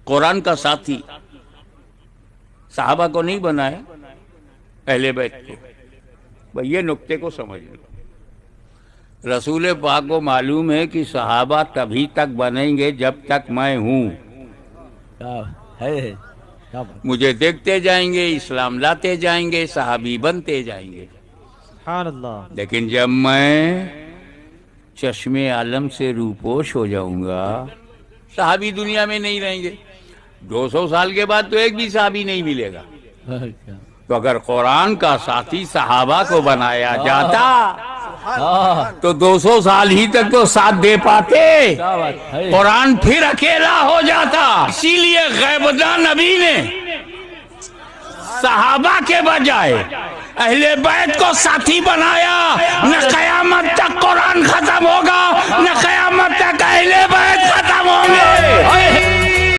قرآن کا ساتھی صحابہ کو نہیں بنایا، اہل بیت کو۔ بھئی یہ نکتے کو سمجھ لو۔ رسول پاک کو معلوم ہے کہ صحابہ تبھی تک بنیں گے جب تک میں ہوں، مجھے دیکھتے جائیں گے، اسلام لاتے جائیں گے، صحابی بنتے جائیں گے۔ سبحان اللہ۔ لیکن جب میں چشم عالم سے روپوش ہو جاؤں گا، صحابی دنیا میں نہیں رہیں گے، 200 سال کے بعد تو ایک بھی صحابی نہیں ملے گا۔ تو اگر قرآن کا ساتھی صحابہ کو بنایا جاتا تو 200 سال ہی تک تو ساتھ دے پاتے، قرآن پھر اکیلا ہو جاتا۔ اسی لیے غیبدہ نبی نے صحابہ کے بجائے اہل بیت کو ساتھی بنایا۔ نہ قیامت تک قرآن ختم ہوگا، نہ قیامت تک اہل بیت ختم ہوں گے۔